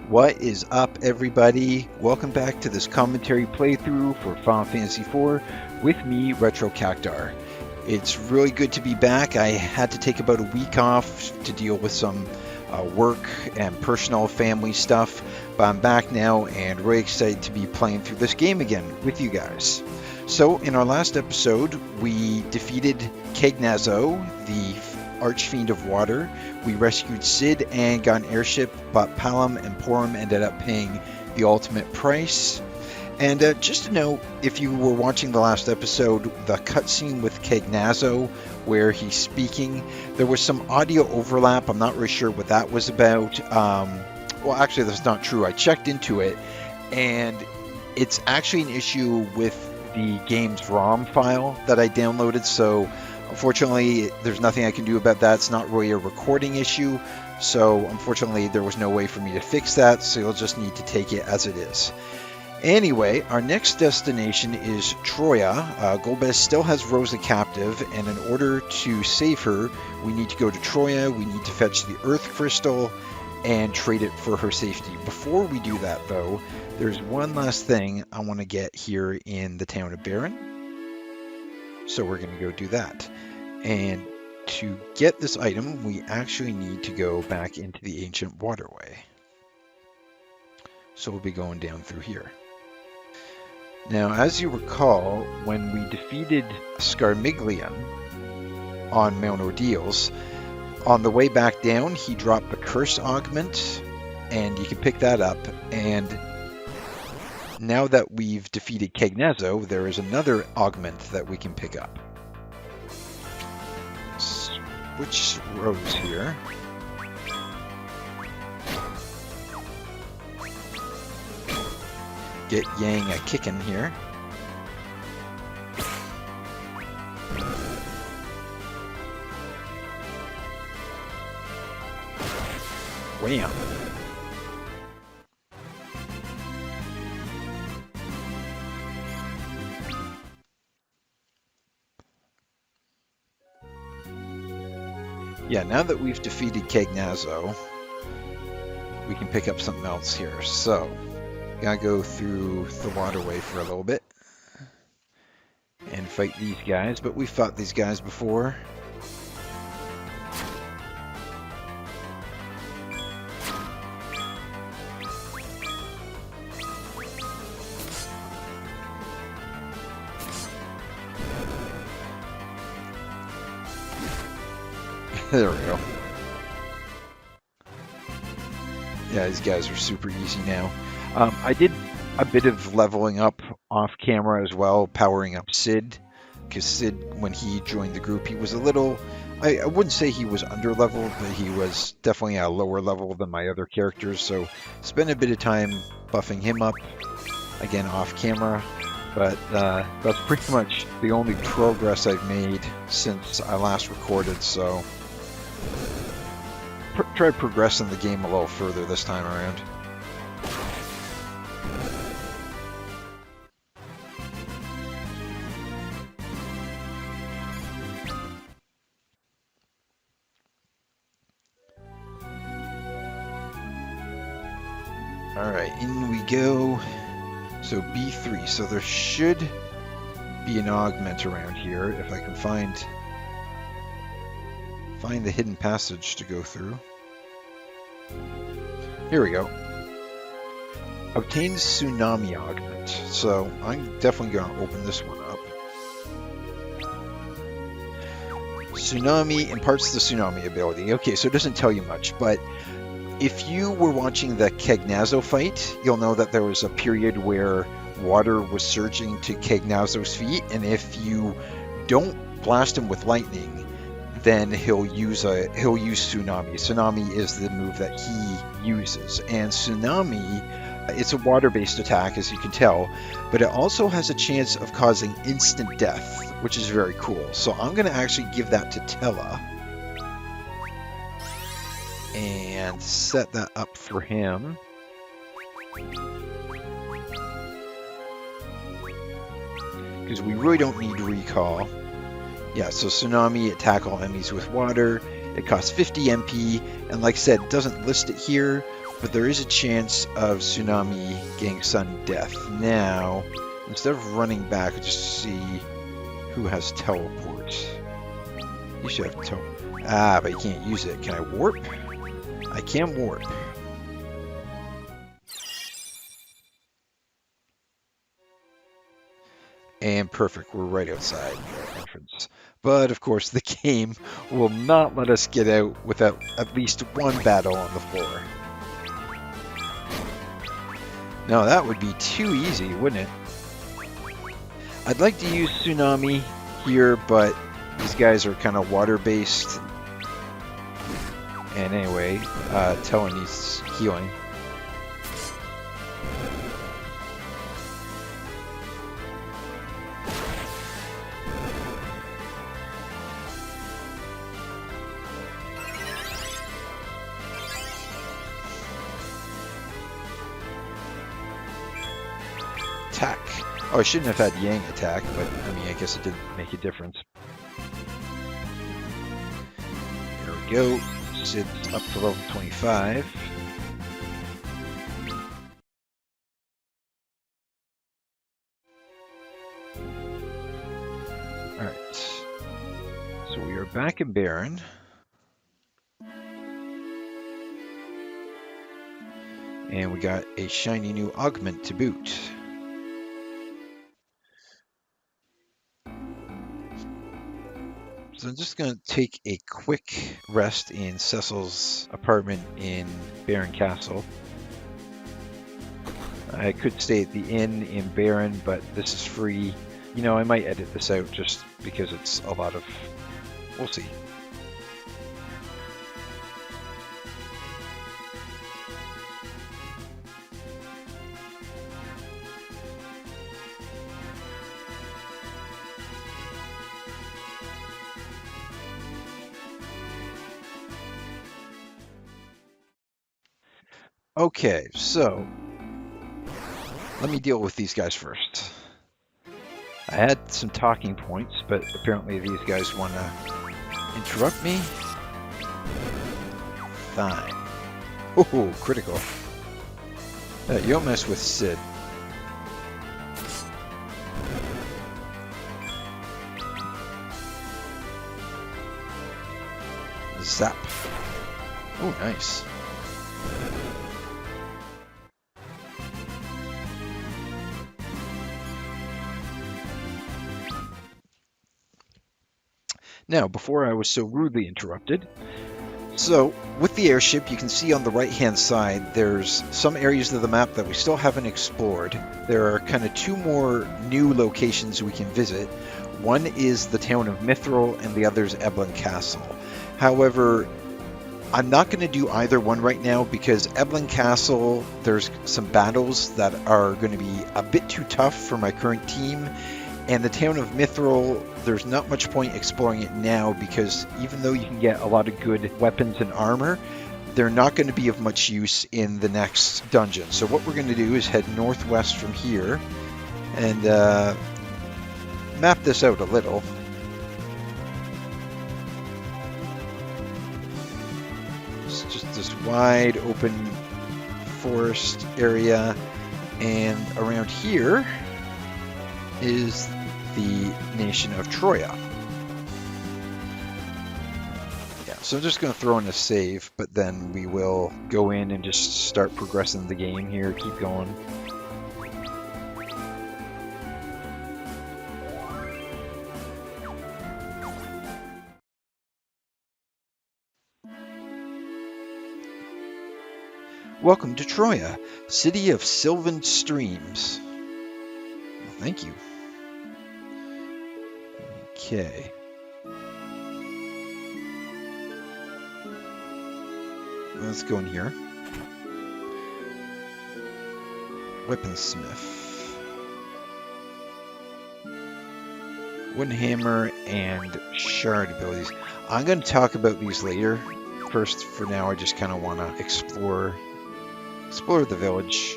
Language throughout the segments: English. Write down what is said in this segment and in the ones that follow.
What is up, everybody? Welcome back to this commentary playthrough for Final Fantasy IV with me, Retro Cactar. It's really good to be back. I had to take about a week off to deal with some work and personal family stuff, but I'm back now and really excited to be playing through this game again with you guys. So, in our last episode, we defeated Caignazo, the Archfiend of Water. We rescued Cid and got an airship, but Palom and Porom ended up paying the ultimate price. And just to note, if you were watching the last episode, the cutscene with Caignazo, where he's speaking, there was some audio overlap. I'm not really sure what that was about. Well, actually, that's not true. I checked into it, and it's actually an issue with the game's ROM file that I downloaded, so unfortunately, there's nothing I can do about that. It's not really a recording issue, so unfortunately there was no way for me to fix that, so you'll just need to take it as it is. Anyway, our next destination is Troia. Golbez still has Rosa captive, and in order to save her, we need to go to Troia, we need to fetch the Earth Crystal, and trade it for her safety. Before we do that, though, there's one last thing I want to get here in the town of Baron. So we're going to go do that. And to get this item, we actually need to go back into the ancient waterway. So we'll be going down through here. Now, as you recall, when we defeated Scarmiglian on Mount Ordeals, on the way back down, he dropped the Curse Augment, and you can pick that up. And now that we've defeated Caignazo, there is another augment that we can pick up. Switch rows here. Get Yang a kickin' here. Wham! Yeah, now that we've defeated Caignazo, we can pick up something else here. So, gotta go through the waterway for a little bit and fight these guys, but we've fought these guys before. There we go. Yeah, these guys are super easy now. I did a bit of leveling up off camera as well, powering up Cid, because Cid, when he joined the group, he was a little, I wouldn't say he was under leveled, but he was definitely a lower level than my other characters, so spent a bit of time buffing him up, again off camera. But that's pretty much the only progress I've made since I last recorded, so try progressing the game a little further this time around. Alright, in we go. So B3, so there should be an augment around here if I can find the hidden passage to go through. Here we go. Obtain Tsunami Augment. So I'm definitely going to open this one up. Tsunami imparts the Tsunami ability. Okay, so it doesn't tell you much, but if you were watching the Caignazo fight, you'll know that there was a period where water was surging to Caignazo's feet, and if don't blast him with lightning, then he'll use Tsunami. Tsunami is the move that he uses, and Tsunami, it's a water-based attack, as you can tell, but it also has a chance of causing instant death, which is very cool. So I'm going to actually give that to Tella and set that up for him. Because we really don't need recall. Yeah, so Tsunami, attack all enemies with water. It costs 50 MP, and like I said, it doesn't list it here, but there is a chance of tsunami getting sudden death. Now, instead of running back, I'll just see who has teleport. You should have teleport. Ah, but you can't use it. Can I warp? I can warp. And perfect, we're right outside the entrance. But of course, the game will not let us get out without at least one battle on the floor. No, that would be too easy, wouldn't it? I'd like to use Tsunami here, but these guys are kind of water-based. And anyway, Toa needs healing. Attack. Oh, I shouldn't have had Yang attack, but I mean, I guess it didn't make a difference. There we go. Sid's up to level 25. Alright. So we are back in Baron. And we got a shiny new augment to boot. So I'm just going to take a quick rest in Cecil's apartment in Baron Castle. I could stay at the inn in Baron, but this is free. You know, I might edit this out just because it's a lot of... We'll see. Okay, so let me deal with these guys first. I had some talking points, but apparently these guys want to interrupt me. Fine. Oh, critical. You don't mess with Sid. Zap. Oh, nice. Now, before I was so rudely interrupted, so with the airship, you can see on the right-hand side, there's some areas of the map that we still haven't explored. There are kind of two more new locations we can visit. One is the town of Mithril, and the other is Eblan Castle. However, I'm not going to do either one right now because Eblan Castle, there's some battles that are going to be a bit too tough for my current team. And the town of Mithril, there's not much point exploring it now because even though you can get a lot of good weapons and armor, they're not going to be of much use in the next dungeon. So what we're going to do is head northwest from here and map this out a little. It's just this wide open forest area, and around here is the nation of Troia. Yeah, so I'm just going to throw in a save, but then we will go in and just start progressing the game here, keep going. Welcome to Troia, city of sylvan streams. Well, thank you. Okay. Let's go in here. Weaponsmith. Wooden hammer and shard abilities. I'm going to talk about these later. First, for now, I just kind of want to explore the village.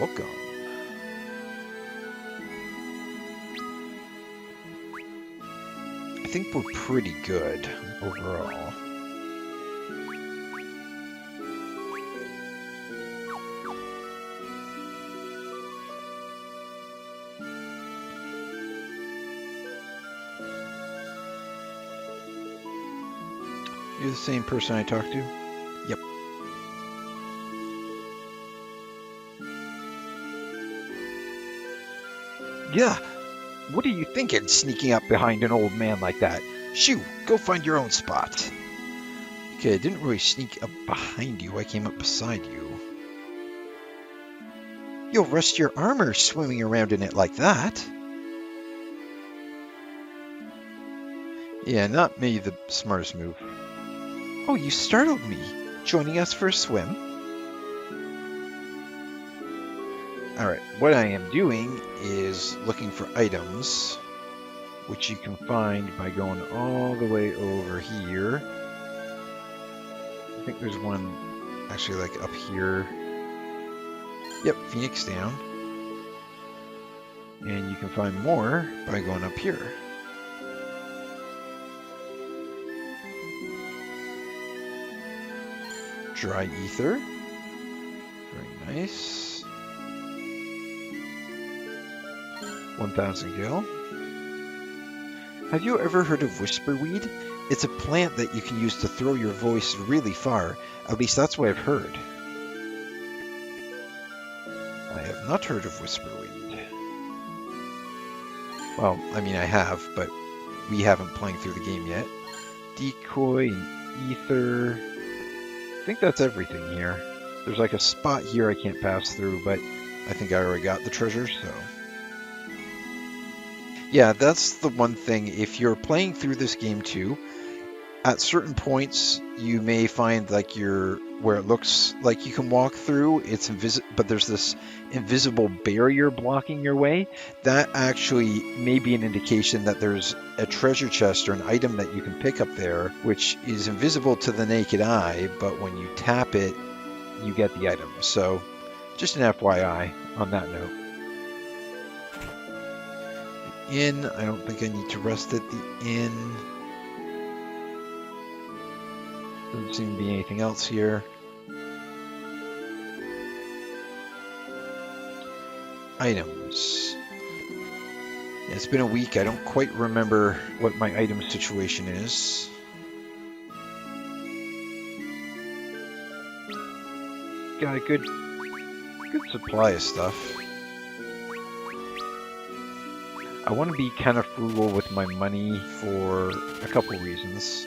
Welcome. think we're pretty good overall. You're the same person I talked to? Yep. Yeah. What are you thinking, sneaking up behind an old man like that? Shoo, go find your own spot. Okay, I didn't really sneak up behind you. I came up beside you. You'll rust your armor swimming around in it like that. Yeah, not maybe the smartest move. Oh, you startled me. Joining us for a swim? Alright, what I am doing is looking for items, which you can find by going all the way over here. I think there's one actually like up here. Yep, Phoenix down. And you can find more by going up here. Dry ether. Very nice. 1,000 gil. Have you ever heard of whisperweed? It's a plant that you can use to throw your voice really far. At least that's what I've heard. I have not heard of whisperweed. Well, I mean I have, but we haven't played through the game yet. Decoy and ether. I think that's everything here. There's like a spot here I can't pass through, but I think I already got the treasure, so... Yeah, that's the one thing. If you're playing through this game too, at certain points you may find like where it looks like you can walk through, it's but there's this invisible barrier blocking your way. That actually may be an indication that there's a treasure chest or an item that you can pick up there, which is invisible to the naked eye, but when you tap it, you get the item. So just an FYI on that note. The inn, I don't think I need to rest at the inn. Doesn't seem to be anything else here. Items. Yeah, it's been a week. I don't quite remember what my item situation is. Got a good supply of stuff. I want to be kind of frugal with my money for a couple reasons.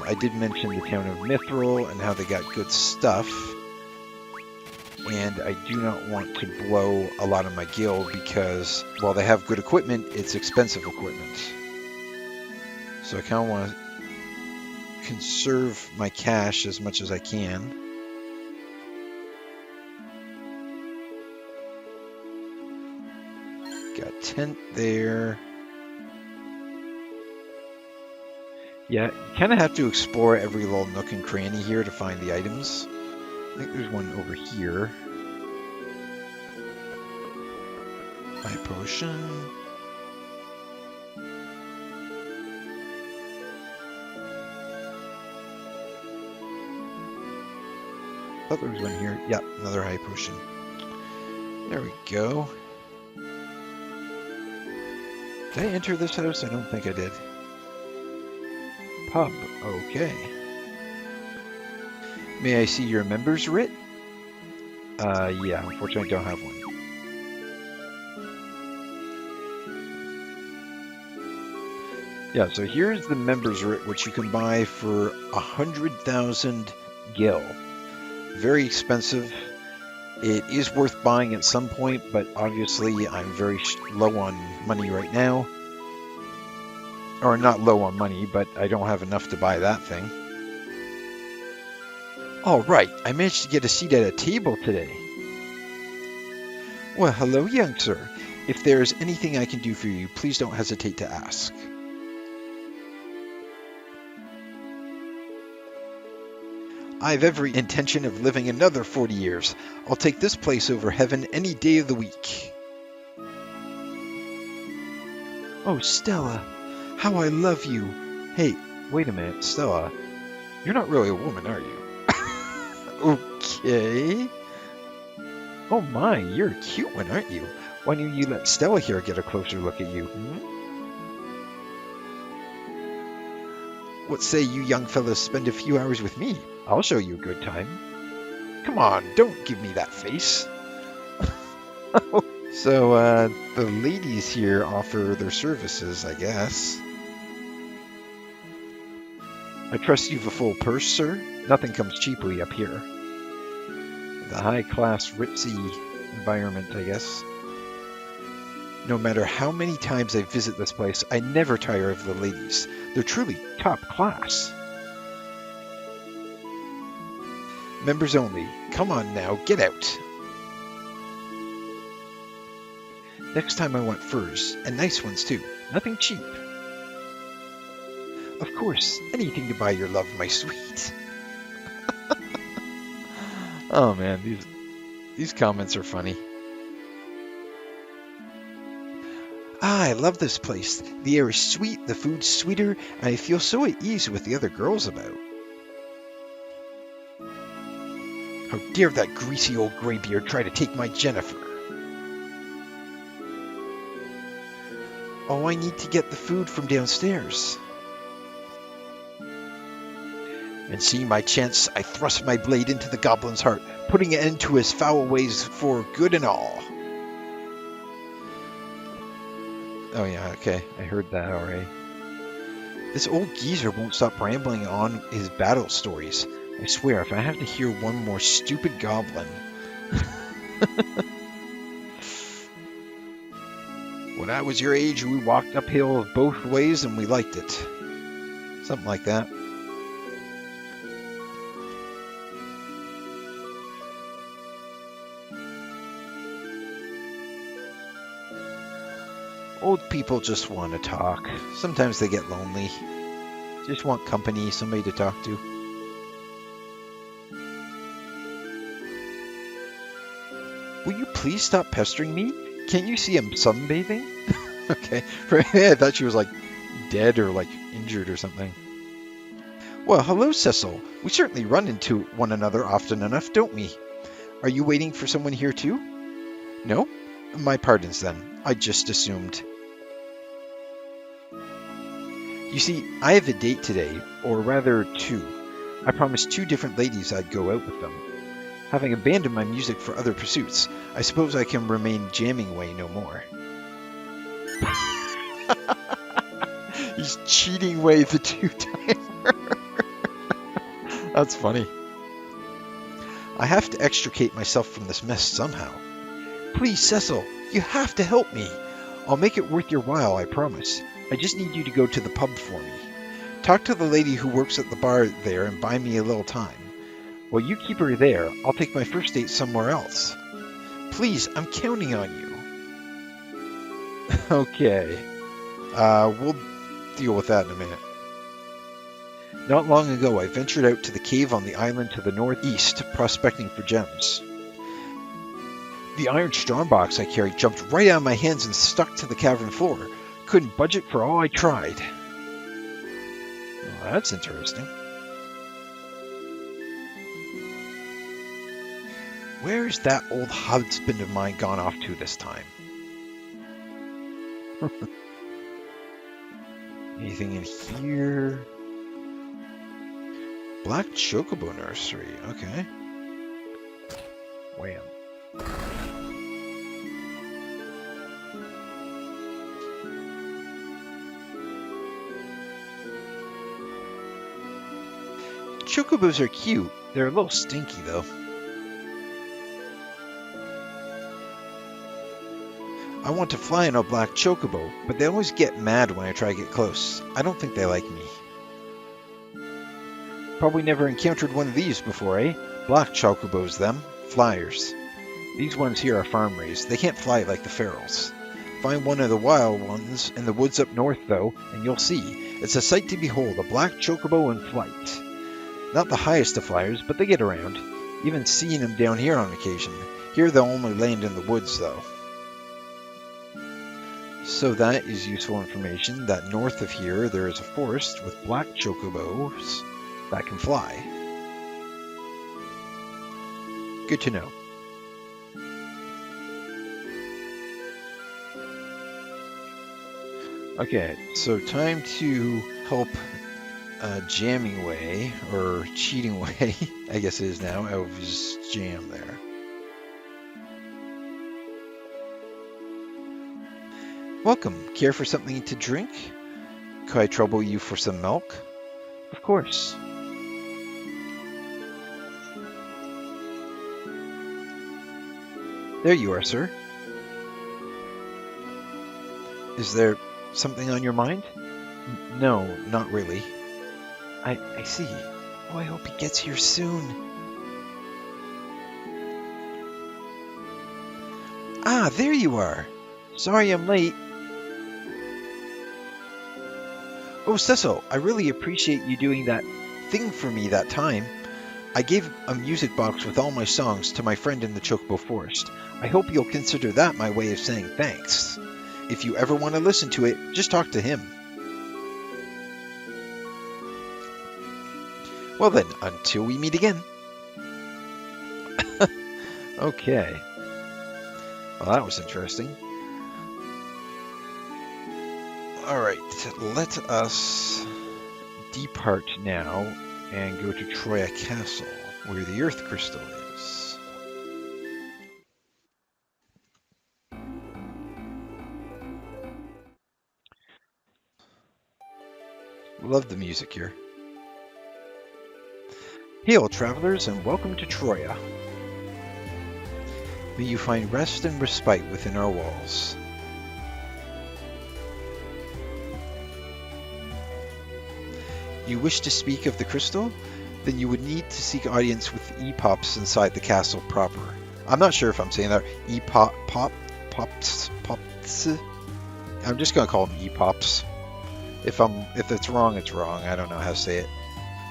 I did mention the town of Mithril and how they got good stuff, and I do not want to blow a lot of my gil because while they have good equipment, it's expensive equipment. So I kind of want to conserve my cash as much as I can. Got a tent there. Yeah, you kind of have to explore every little nook and cranny here to find the items. I think there's one over here. My potion. Thought there was one here. Yeah, another high potion. There we go. Did I enter this house? I don't think I did. Pub, okay. May I see your member's writ? Yeah, unfortunately I don't have one. Yeah, so here's the member's writ, which you can buy for 100,000 gil. Very expensive. It is worth buying at some point, but obviously I'm very low on money right now. Or not low on money, but I don't have enough to buy that thing. All right, I managed to get a seat at a table today. Well, hello, young sir. If there is anything I can do for you, please don't hesitate to ask. I have every intention of living another 40 years. I'll take this place over heaven any day of the week. Oh, Stella, how I love you. Hey, wait a minute, Stella. You're not really a woman, are you? Okay. Oh my, you're a cute one, aren't you? Why don't you let Stella here get a closer look at you? What say you young fellows spend a few hours with me? I'll show you a good time. Come on, don't give me that face. So, the ladies here offer their services, I guess. I trust you've a full purse, sir? Nothing comes cheaply up here. The high-class, ritzy environment, I guess. No matter how many times I visit this place, I never tire of the ladies. They're truly top class. Members only. Come on now, get out. Next time I want furs, and nice ones too. Nothing cheap. Of course, anything to buy your love, my sweet. Oh man, these comments are funny. Ah, I love this place. The air is sweet, the food's sweeter, and I feel so at ease with the other girls about. How dare that greasy old graybeard try to take my Jennifer? Oh, I need to get the food from downstairs. And seeing my chance, I thrust my blade into the goblin's heart, putting an end to his foul ways for good and all. Oh yeah, okay, I heard that already. This old geezer won't stop rambling on his battle stories. I swear, if I have to hear one more stupid goblin... When I was your age, we walked uphill both ways and we liked it. Something like that. Old people just want to talk. Sometimes they get lonely. Just want company, somebody to talk to. Will you please stop pestering me? Can't you see I'm sunbathing? Okay, for a minute I thought she was like dead or like injured or something. Well, hello, Cecil. We certainly run into one another often enough, don't we? Are you waiting for someone here too? No? My pardons then. I just assumed. You see, I have a date today, or rather two. I promised two different ladies I'd go out with them. Having abandoned my music for other pursuits, I suppose I can remain jamming away no more. He's cheating away the two-timer. That's funny. I have to extricate myself from this mess somehow. Please, Cecil, you have to help me. I'll make it worth your while, I promise. I just need you to go to the pub for me. Talk to the lady who works at the bar there and buy me a little time. While you keep her there, I'll take my first date somewhere else. Please, I'm counting on you. Okay. We'll deal with that in a minute. Not long ago, I ventured out to the cave on the island to the northeast, prospecting for gems. The iron strongbox I carried jumped right out of my hands and stuck to the cavern floor. Couldn't budge it for all I tried. Well, that's interesting. Where's that old husband of mine gone off to this time? Anything in here? Black Chocobo Nursery, okay. Wham. Chocobos are cute. They're a little stinky, though. I want to fly in a black chocobo, but they always get mad when I try to get close. I don't think they like me. Probably never encountered one of these before, eh? Black chocobos, them. Flyers. These ones here are farm-raised. They can't fly like the ferals. Find one of the wild ones in the woods up north, though, and you'll see. It's a sight to behold, a black chocobo in flight. Not the highest of flyers, but they get around. Even seeing them down here on occasion. Here they'll only land in the woods, though. So that is useful information that north of here there is a forest with black chocobos that can fly. Good to know. Okay, so time to help jamming away, or cheating away, I guess it is now, out of his jam there. Welcome. Care for something to drink? Could I trouble you for some milk? Of course. There you are, sir. Is there something on your mind? No, not really. I see. Oh, I hope he gets here soon. Ah, there you are. Sorry I'm late. Oh, Cecil, I really appreciate you doing that thing for me that time. I gave a music box with all my songs to my friend in the Chocobo Forest. I hope you'll consider that my way of saying thanks. If you ever want to listen to it, just talk to him. Well then, until we meet again. Okay. Well, that was interesting. Alright, let us depart now and go to Troia Castle, where the Earth Crystal is. Love the music here. Hail, travelers, and welcome to Troia. May you find rest and respite within our walls. You wish to speak of the crystal? Then you would need to seek audience with the Epopts inside the castle proper. I'm not sure if I'm saying that. Epopts. I'm just gonna call them Epopts. If it's wrong, it's wrong. I don't know how to say it.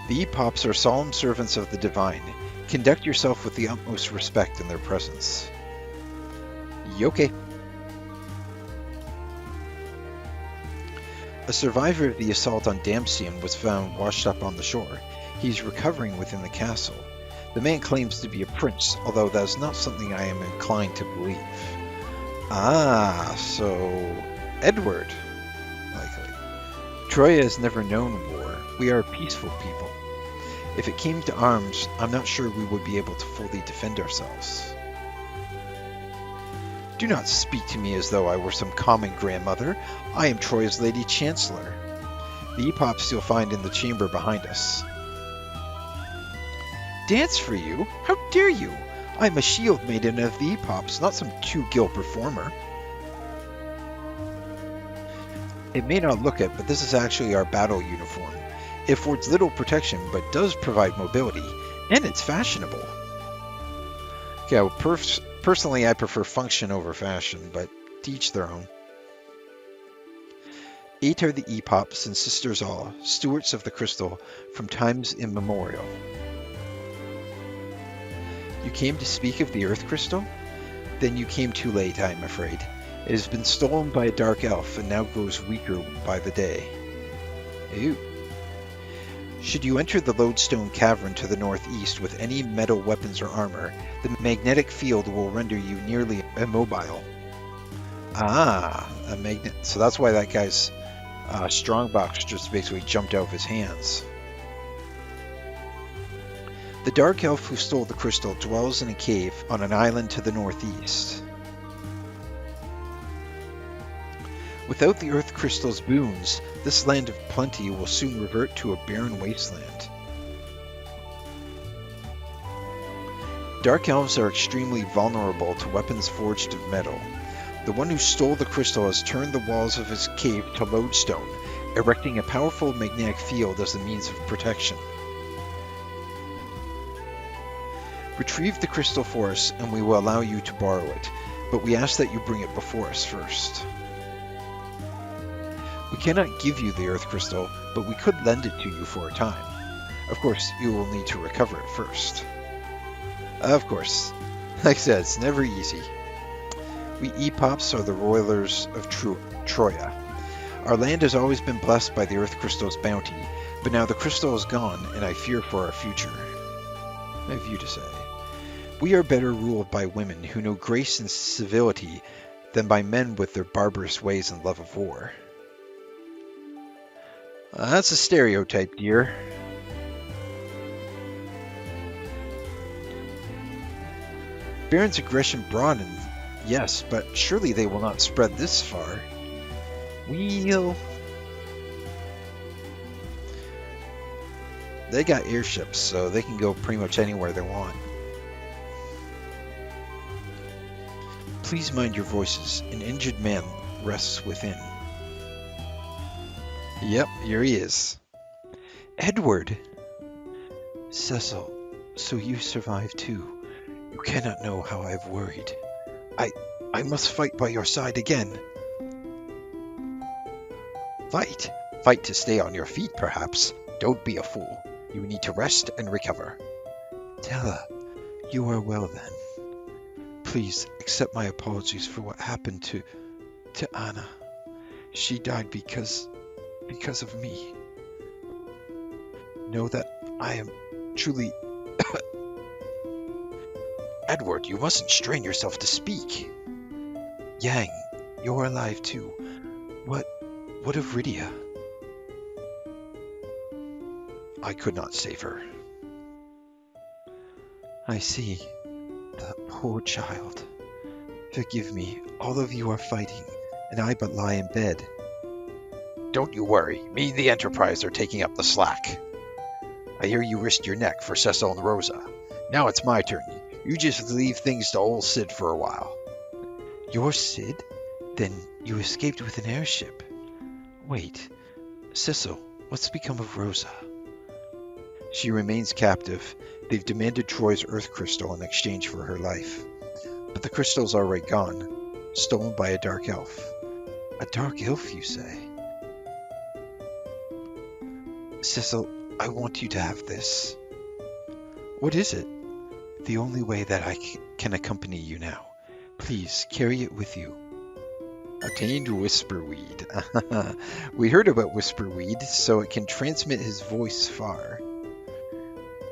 The Epopts are solemn servants of the divine. Conduct yourself with the utmost respect in their presence. Yoke. A survivor of the assault on Damsian was found washed up on the shore. He's recovering within the castle. The man claims to be a prince, although that is not something I am inclined to believe. Ah, so Edward, likely. Troia has never known war. We are a peaceful people. If it came to arms, I'm not sure we would be able to fully defend ourselves. Do not speak to me as though I were some common grandmother. I am Troia's Lady Chancellor. The Epopts you'll find in the chamber behind us. Dance for you? How dare you? I'm a shield maiden of the Epopts, not some two-gill performer. It may not look it, but this is actually our battle uniform. It affords little protection, but does provide mobility, and it's fashionable. Okay, well, personally I prefer function over fashion, but to each their own. 8 are the Epopts and sisters all, stewards of the crystal from times immemorial. You came to speak of the Earth Crystal? Then you came too late, I am afraid. It has been stolen by a dark elf and now grows weaker by the day. Ew. Should you enter the Lodestone Cavern to the northeast with any metal weapons or armor, the magnetic field will render you nearly immobile. Ah, a magnet. So that's why that guy's strongbox just basically jumped out of his hands. The dark elf who stole the crystal dwells in a cave on an island to the northeast. Without the Earth Crystal's boons, this land of plenty will soon revert to a barren wasteland. Dark elves are extremely vulnerable to weapons forged of metal. The one who stole the crystal has turned the walls of his cave to lodestone, erecting a powerful magnetic field as a means of protection. Retrieve the crystal for us and we will allow you to borrow it, but we ask that you bring it before us first. We cannot give you the Earth Crystal, but we could lend it to you for a time. Of course, you will need to recover it first. Of course. Like I said, it's never easy. We Epopts are the roilers of Troia. Our land has always been blessed by the Earth Crystal's bounty, but now the crystal is gone, and I fear for our future. I have you to say. We are better ruled by women who know grace and civility than by men with their barbarous ways and love of war. That's a stereotype, dear. Baron's aggression broadened, yes, but surely they will not spread this far. They got airships, so they can go pretty much anywhere they want. Please mind your voices. An injured man rests within. Yep, here he is. Edward! Cecil, so you survived too. You cannot know how I've worried. I must fight by your side again. Fight? Fight to stay on your feet, perhaps. Don't be a fool. You need to rest and recover. Tella, you are well then. Please accept my apologies for what happened to Anna. She died because of me. Know that I am truly... Edward, you mustn't strain yourself to speak. Yang, you're alive too. What of Rydia? I could not save her. I see. The poor child. Forgive me, all of you are fighting, and I but lie in bed. Don't you worry, me and the Enterprise are taking up the slack. I hear you risked your neck for Cecil and Rosa. Now it's my turn. You just leave things to old Sid for a while. Your Sid? Then you escaped with an airship. Wait, Cecil, what's become of Rosa? She remains captive. They've demanded Troy's Earth Crystal in exchange for her life. But the crystal's already gone, stolen by a dark elf. A dark elf, you say? Cecil, I want you to have this. What is it? The only way that I can accompany you now. Please, carry it with you. Obtained Whisperweed. We heard about Whisperweed, so it can transmit his voice far.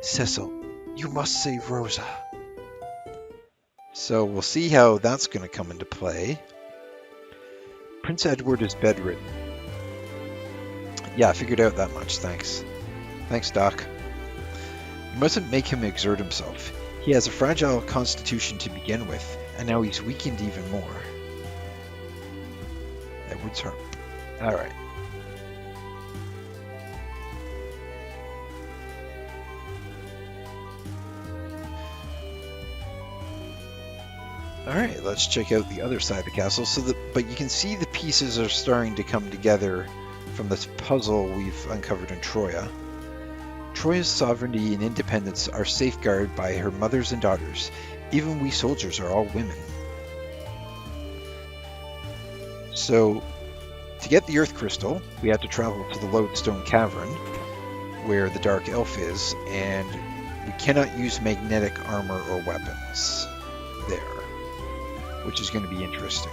Cecil, you must save Rosa. So we'll see how that's going to come into play. Prince Edward is bedridden. Yeah, I figured out that much, thanks. Thanks, Doc. You mustn't make him exert himself. He has a fragile constitution to begin with, and now he's weakened even more. Edward's harp. Alright. Alright, let's check out the other side of the castle. But you can see the pieces are starting to come together from this puzzle we've uncovered in Troia. Troia's sovereignty and independence are safeguarded by her mothers and daughters. Even we soldiers are all women. So, to get the Earth Crystal, we have to travel to the Lodestone Cavern, where the Dark Elf is, and we cannot use magnetic armor or weapons there, which is going to be interesting.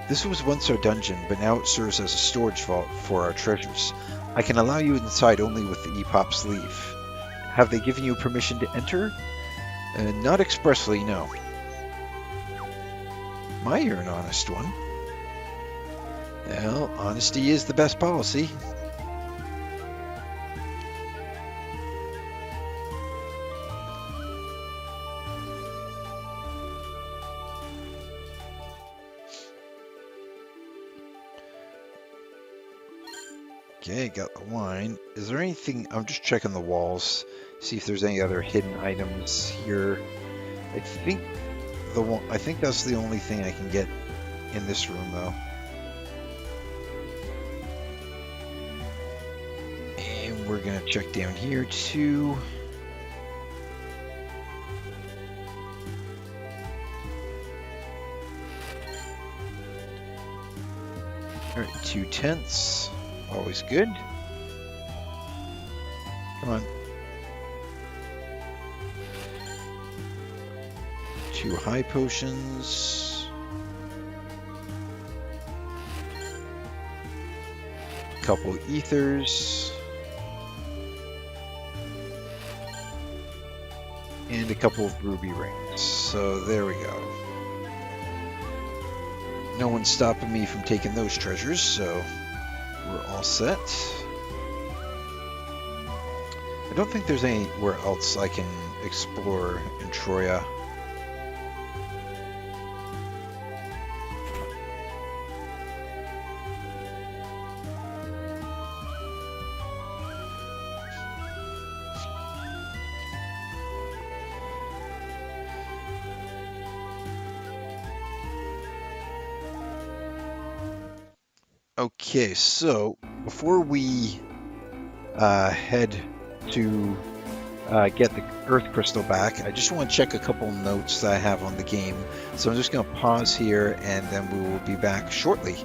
This was once our dungeon, but now it serves as a storage vault for our treasures. I can allow you inside only with the Epopts' leave. Have they given you permission to enter? Not expressly, no. You're an honest one. Well, honesty is the best policy. Okay, got the wine. Is there anything... I'm just checking the walls, see if there's any other hidden items here. I think that's the only thing I can get in this room, though. And we're gonna check down here, too. Alright, 2 tents. Always good. Come on. 2 high potions. A couple ethers. And a couple of ruby rings. So there we go. No one's stopping me from taking those treasures, so we're all set. I don't think there's anywhere else I can explore in Troia. Okay, so before we head to get the Earth Crystal back, I just want to check a couple notes that I have on the game. So I'm just going to pause here and then we will be back shortly.